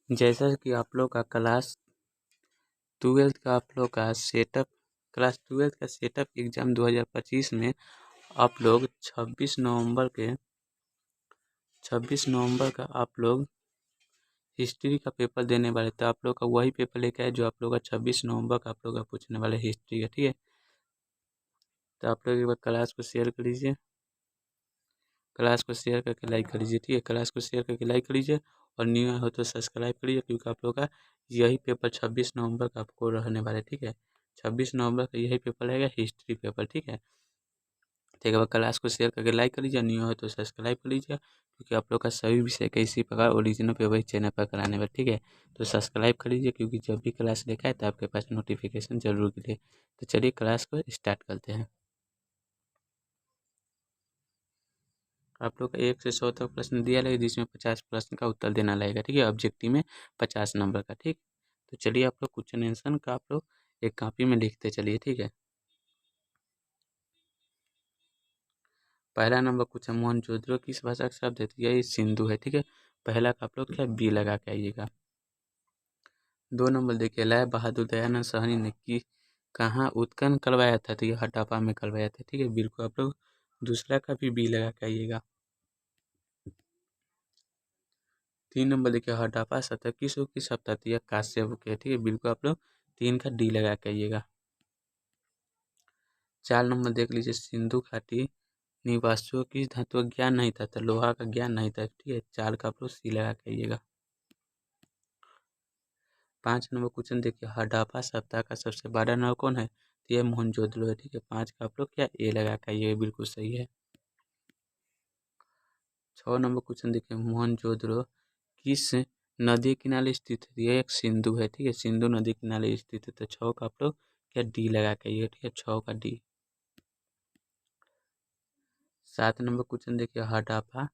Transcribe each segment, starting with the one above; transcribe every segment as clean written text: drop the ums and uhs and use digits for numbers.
जैसा कि आप लोग का क्लास ट्वेल्थ का आप लोग का सेटअप क्लास ट्वेल्थ का सेटअप एग्ज़ाम 2025 में आप लोग 26 नवंबर का आप लोग हिस्ट्री का पेपर देने वाले, तो आप लोग का वही पेपर लेके आए जो आप लोग का 26 नवंबर का आप लोग का पूछने वाले हिस्ट्री का। ठीक है, तो आप लोग एक बार क्लास को शेयर कर लीजिए, क्लास को शेयर करके लाइक कर लीजिए। ठीक है, क्लास को शेयर करके लाइक कर लीजिए और न्यू हो तो सब्सक्राइब करिए, क्योंकि आप लोग का यही पेपर 26 नवंबर का आपको रहने वाला है। ठीक है, 26 नवंबर का यही पेपर रहेगा, हिस्ट्री पेपर। ठीक है, ठीक है, क्लास को शेयर करके लाइक कर लीजिए, न्यू हो तो सब्सक्राइब कर लीजिए, क्योंकि आप लोग का सभी विषय का इसी प्रकार ओरिजिनल पेपर इस चैनल पर कराने वाले। ठीक है, तो सब्सक्राइब कर लीजिए, क्योंकि जब भी क्लास लेकर आए तो आपके पास नोटिफिकेशन जरूर मिले। तो चलिए क्लास को स्टार्ट करते हैं। आप लोग का 1 से 100 तक प्रश्न दिया रहेगा, जिसमें 50 प्रश्न का उत्तर देना रहेगा। ठीक है, ऑब्जेक्टिव में 50 नंबर का। ठीक, तो चलिए आप लोग क्वेश्चन आंसर का आप लोग एक कॉपी में लिखते चलिए। ठीक है, पहला नंबर क्वेश्चन, मोहनजोदड़ो किस भाषा का शब्द है? तो यही सिंधु है। ठीक है, पहला का आप लोग क्या बी लगा के आइएगा। 2 नंबर देखिए, लाल बहादुर दयानंद साहनी ने की कहाँ उत्खनन करवाया था? तो ये हडप्पा में करवाया था। ठीक है, बिल्कुल आप लोग दूसरा का भी बी लगा के आइएगा। 3 नंबर देखिए, हडप्पा सभ्यता किस युग की सभ्यता थी? यह कांस्य युग की है। ठीक है, बिल्कुल आप लोग 3 का डी लगा के आइएगा। 4 नंबर देख लीजिए, सिंधु घाटी निवासियों की धातु का ज्ञान नहीं था, तो लोहा का ज्ञान नहीं था। ठीक है, 4 का आप लोग सी लगा के आइएगा। 5 नंबर क्वेश्चन देखिए, हडप्पा सभ्यता का सबसे बड़ा नगर कौन है? तो यह मोहनजोदड़ो है। ठीक है, 5 का आप लोग क्या ए लगा के आइएगा, बिल्कुल सही है। 6 नंबर क्वेश्चन देखिए, मोहनजोदड़ो किस नदी किनारे स्थित है? यह एक सिंधु है। ठीक है, सिंधु नदी किनारे स्थित है, तो 6 का आप लोग क्या डी लगा के आइएगा। ठीक है, 6 का डी। 7 नंबर क्वेश्चन देखिए, हडप्पा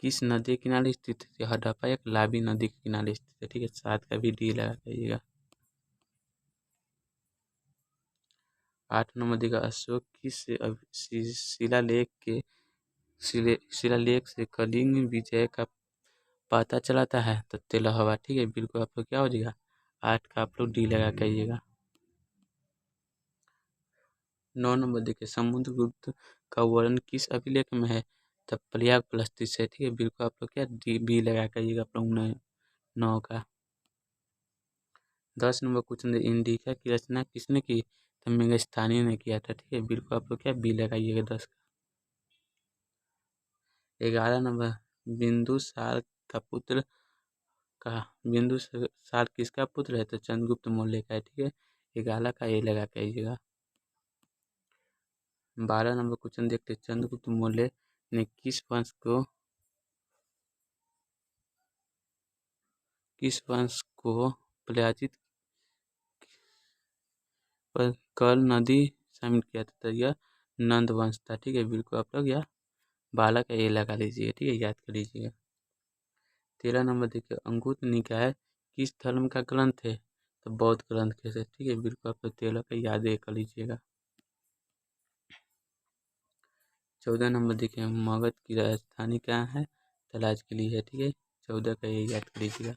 किस नदी किनारे स्थित है? हडप्पा एक लाबी नदी के किनारे स्थित है। ठीक है, 7 का भी डी लगा के आइएगा। 8 नंबर देखिए, अशोक किस शिलालेख के शिलालेख से कलिंग विजय का पता चलाता है? तो तेलहवा। ठीक है, बिल्कुल आप लोग क्या हो जाएगा, 8 का आप लोग डी लगा के आइएगा। 9 नंबर देखिए, समुद्रगुप्त का वर्णन किस अभिलेख में है? तब प्रयाग प्लस्ती से। ठीक है, बिल्कुल आप लोग क्या डी बी लगा के आइएगा आप लोग 9 का। 10 नंबर क्वेश्चन, इंडिका की रचना किसने की? तो मेगास्थनीय ने किया था। ठीक है, बिल्कुल आप लोग क्या बी लगाइएगा 10 का। 11 नंबर, बिंदुसार का पुत्र का बिंदुसार किसका पुत्र है? तो चंद्रगुप्त मौर्य का है। ठीक है, 11 का ए लगा के आइएगा। 12 नंबर क्वेश्चन देखते हैं, चंद्रगुप्त मौर्य ने किस वंश को पराजित कर नदी शामिल किया था? तो यह नंद वंश था। ठीक है, बिल्कुल आप लोग यह 12 का ए लगा लीजिए। ठीक है, याद कर लीजिएगा। 13 नंबर देखिए, अंगुत्र निकाय किस धर्म का ग्रंथ है? तो बौद्ध ग्रंथ के से। ठीक है, बिल्कुल आप लोग 13 का याद कर लीजिएगा। 14 नंबर देखिए, मगध की राजधानी क्या है? तो राजगिरी है। ठीक है, 14 का ये याद कर लीजिएगा।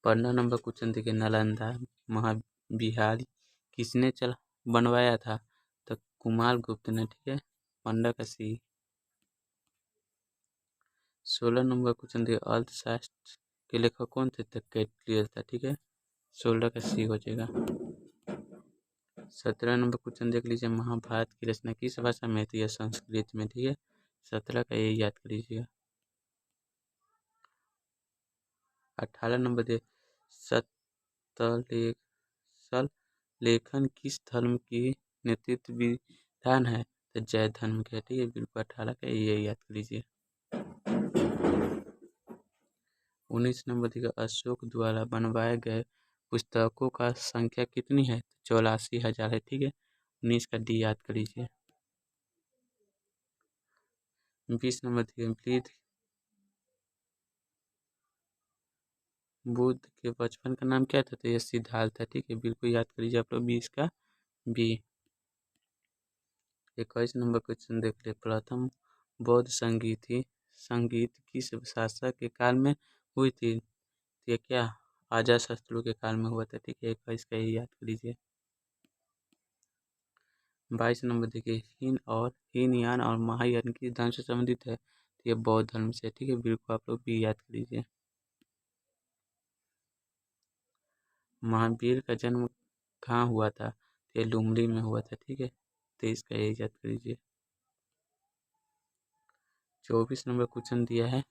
15 नंबर क्वेश्चन देखिए, नालंदा महाविहार किसने बनवाया था? तो कुमार गुप्त ने। ठीक है, 15 का सी। 16 नंबर क्वेश्चन देखिए, अर्थशास्त्र के लेखक कौन थे? तो कैटलियर था। ठीक है, 16 का सी हो जाएगा। 17 नंबर क्वेश्चन देख लीजिए, महाभारत की रचना किस भाषा में थी? संस्कृत में। ठीक है, 17 का ये याद कर लीजिएगा। 18 नंबर दे सतलेखन लेखन किस धर्म की नेतृत्व विधान है? तो जैन धर्म के। ठीक है, बिल्कुल 18 का ये याद कर लीजिए। 19 नंबर देखिए, अशोक द्वारा बनवाए गए पुस्तकों का संख्या कितनी है? 84,000 है। ठीक है, 19 का डी याद कर लीजिए। 20 नंबर देखिए, बुद्ध के बचपन का नाम क्या था? तो ये सिद्धार्थ था। ठीक है, बिल्कुल याद कर लीजिए आप लोग 20 का बी। 21 नंबर क्वेश्चन देख ले, प्रथम बौद्ध संगीत किस शासक के काल में हुई थी। ये क्या अजातशत्रु के काल में हुआ था, ठीक है। 21 का ये याद कर लीजिए। 22 नंबर देखिए, हीनयान और महायान किस धर्म से संबंधित है, तो ये बौद्ध धर्म से, ठीक है। बिल्कुल आप लोग भी याद कर लीजिए। महावीर का जन्म कहाँ हुआ था, तो ये लुमड़ी में हुआ था, ठीक है। 23 का ये याद कर लीजिए। 24 नंबर क्वेश्चन दिया है।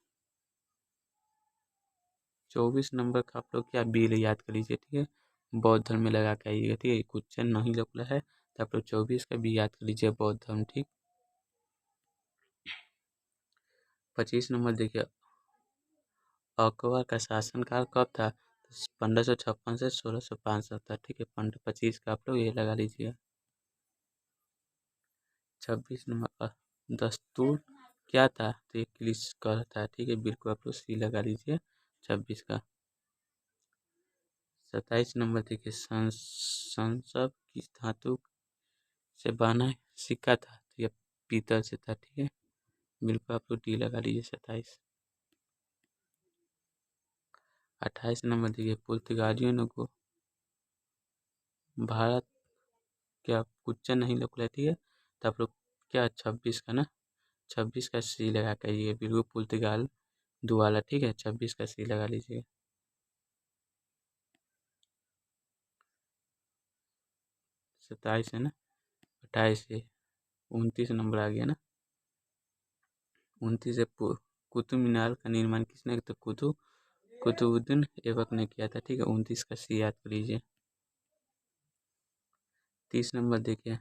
24 नंबर का आप लोग क्या बिल याद कर लीजिए, ठीक है। बौद्ध धर्म में लगा के आइएगा, ठीक है। क्वेश्चन नहीं लगला है तो आप लोग 24 का भी याद कर लीजिए, बौद्ध धर्म, ठीक। 25 नंबर देखिए, अकबर का शासनकाल कब था, 1556 से 1605 था, ठीक है। 25 का आप लोग ये लगा लीजिए। 26 नंबर दस्तूर क्या था, तो ये क्लिस्कर था, ठीक है। बिल्कुल आप लोग सी लगा लीजिए 26 का। 27 नंबर देखिए, संसव किस धातु से बना सिक्का था, तो ये पीतल से था, ठीक है। बिल्कुल आप लोग डी लगा लीजिए 27। 28 नंबर देखिए, पुर्तगालियों ने को भारत क्या क्वेश्चन नहीं लग, ठीक है। तो आप लोग क्या 26 का ना, 26 का सी लगा करिए, बिल्कुल पुर्तगाल दुआला, ठीक है। 26 का सी लगा लीजिए। 27 है ना, 28 से 29 नंबर आ गया ना। 29 से कुतुब मीनार का निर्माण किसने किया, तो कुतुबुद्दीन ऐबक ने किया था, ठीक है। 29 का सी याद कर लीजिए। 30 नंबर देखिए,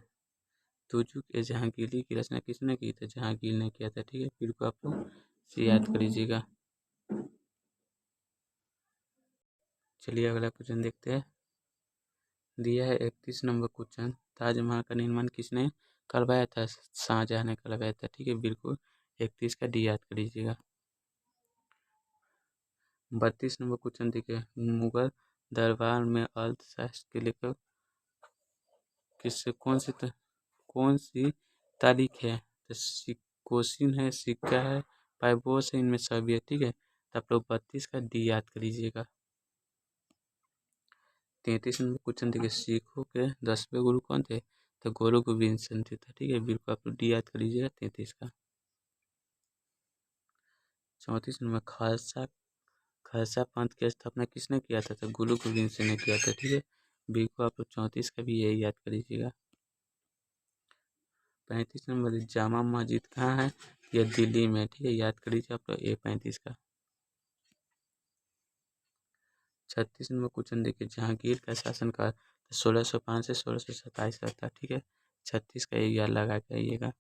तुजुक ए जहांगीरी की रचना किसने की, तो जहांगीर ने किया था, ठीक है। फिर को आप लोग सी याद कर लीजिएगा। चलिए अगला क्वेश्चन देखते हैं। दिया है 31 नंबर क्वेश्चन, ताजमहल का निर्माण किसने करवाया था, शाहजहां ने करवाया था, ठीक है। बिल्कुल 31 का डी याद कर लीजिएगा। 32 नंबर क्वेश्चन देखिए, मुगल दरबार में अर्थशास्त्र के लेखक किससे कौन सी तारीख है, तो कोशिन है, सिक्का है, पाइबोस है, इनमें सभी है, ठीक है। तो आप लोग 32 का डी याद कर लीजिएगा। 33 नंबर क्वेश्चन देखिए, सिखों के 10वें गुरु कौन थे, तो गुरु गोविंद सिंह थे, ठीक है। बिल्कुल आप लोग डी याद कर लीजिएगा 33 का। 34 नंबर, खालसा पंथ की स्थापना किसने किया था, तो गुरु गोविंद सिंह ने किया था, ठीक है। बिल्कुल आप लोग 34 का भी यही याद कर लीजिएगा। 35 नंबर, जामा मस्जिद कहाँ है, यह दिल्ली में, ठीक है। याद कर लीजिए आप लोग ये 35 का। 36 नंबर क्वेश्चन देखिए, जहांगीर का शासनकाल 1605 से 1627 का था, ठीक है। 36 का ये याद लगा के आइएगा।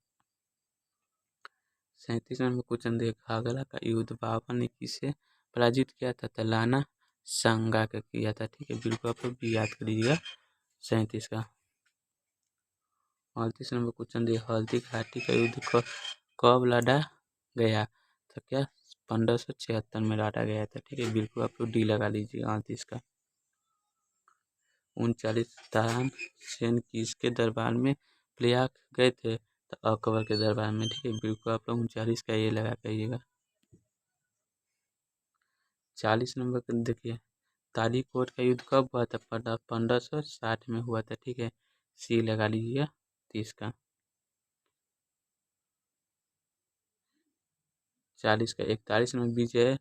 37 नंबर क्वेश्चन देखिए, आगरा का युद्ध बाबर ने किसे पराजित किया था, तो लाना सांगा का किया था, ठीक है। बिल्कुल आप लोग भी याद कर लीजिएगा 37 का। 38 नंबर क्वेश्चन देखिए, हल्दी घाटी का युद्ध कब लड़ा गया, तो क्या 1576 में लड़ा गया था, ठीक है। बिल्कुल आप लोग डी लगा लीजिए 38 का। 39 तानसेन किसके दरबार में प्रयाग गए थे, तो अकबर के दरबार में, ठीक है। बिल्कुल आप लोग 39 का ये लगा करिएगा। 40 नंबर का देखिए, तालीकोट का युद्ध कब हुआ था, 1560 में हुआ था, ठीक है। सी लगा लीजिएगा 30 का। 40 का 41 में विजय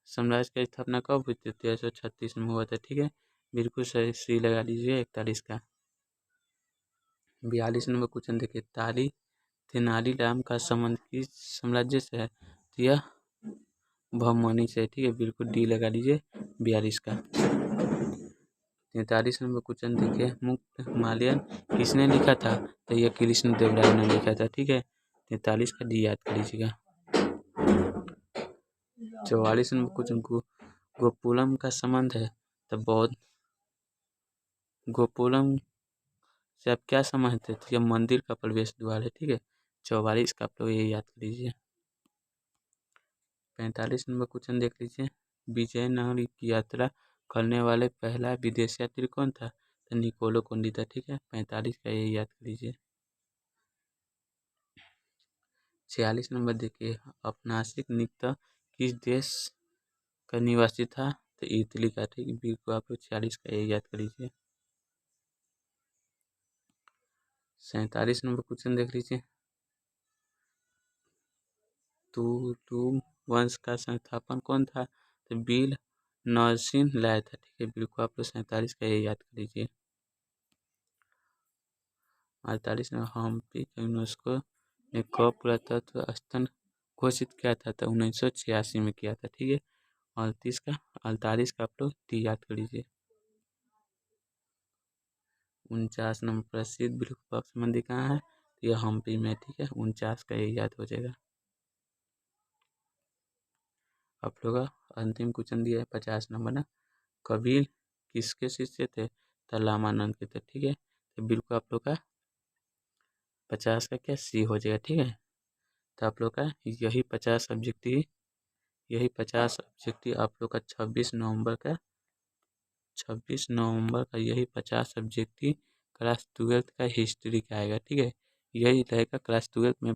साम्राज्य की स्थापना कब हुई थी, 1336 में हुआ था, ठीक है। बिल्कुल सही सी लगा लीजिए 41 का। 42 नंबर क्वेश्चन देखिए, तेनालीराम का संबंध किस साम्राज्य से है, तो यह बहमनी से, ठीक है। बिल्कुल डी लगा लीजिए 42 का। 43 नंबर क्वेश्चन देखिए, मुक्त हिमालयन किसने लिखा था, तो यह कृष्ण देव राय ने लिखा था, ठीक है। 43 का डी याद कर लीजिएगा। 44 नंबर क्वेश्चन, गोकुलम का संबंध है, तो बौद्ध गोकुलम से आप क्या समझते थे, यह मंदिर का प्रवेश द्वार है, ठीक है। 44 का आप लोग ये याद कर लीजिए। 45 नंबर क्वेश्चन देख लीजिए, विजयनगर की यात्रा करने वाले पहला विदेशी यात्री कौन था, तो निकोलो कोंडी था, ठीक है। 45 का ये याद कर लीजिए। 46 नंबर देखिए, औपनिवेशिक निकाय किस देश का निवासी था, तो इटली का। ठीक है, बी को आप लोग 40 का ए याद कर लीजिए। 47 नंबर क्वेश्चन देख लीजिए। तू वंश का संस्थापन कौन था? तो बिल नरसिंह लाया था। ठीक है, बिल को आप लोग 47 का ए याद कर लीजिए। 48 नंबर हम्पी का यूनेस्को ने कब पुरातत्व स्थल घोषित किया था? तो 1986 में किया था। ठीक है, 48 का आप लोग टी याद कर लीजिए। 49 नंबर प्रसिद्ध विरूपाक्ष मंदिर कहाँ है? तो यह हम्पी में। ठीक है, 49 का ये याद हो जाएगा। आप लोग का अंतिम क्वेश्चन दिया है 50 नंबर ना। कबीर किसके शिष्य थे? तो रामानंद के थे। ठीक है, तो बिल्कुल आप लोग का 50 का क्या सी हो जाएगा। ठीक है, तो आप लोग का यही 50 ऑब्जेक्टिव आप लोग का 26 नवंबर का यही 50 ऑब्जेक्टिव क्लास 12 का हिस्ट्री का आएगा। ठीक है, यही रहेगा क्लास 12 में।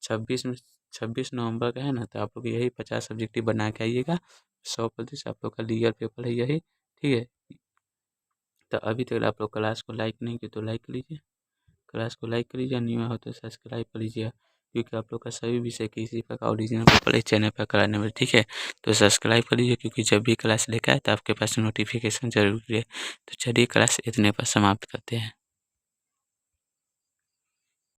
26 नवंबर का है ना, तो आप लोग यही 50 ऑब्जेक्टिव बना के आइएगा। 100% आप लोग का रियल पेपर है यही। ठीक है, तो अभी तक आप लोग क्लास को लाइक नहीं किए तो लाइक कीजिए, क्लास को लाइक कर लीजिए, न्यू हो तो सब्सक्राइब कर लीजिए, क्योंकि आप लोग का सभी विषय के इसी प्रकार ओरिजिनल पेपर इस चैनल पर कराने में। ठीक है, तो सब्सक्राइब कर लीजिए, क्योंकि जब भी क्लास लेकर आए तो आपके पास नोटिफिकेशन जरूर है। तो चलिए क्लास इतने पर समाप्त करते हैं।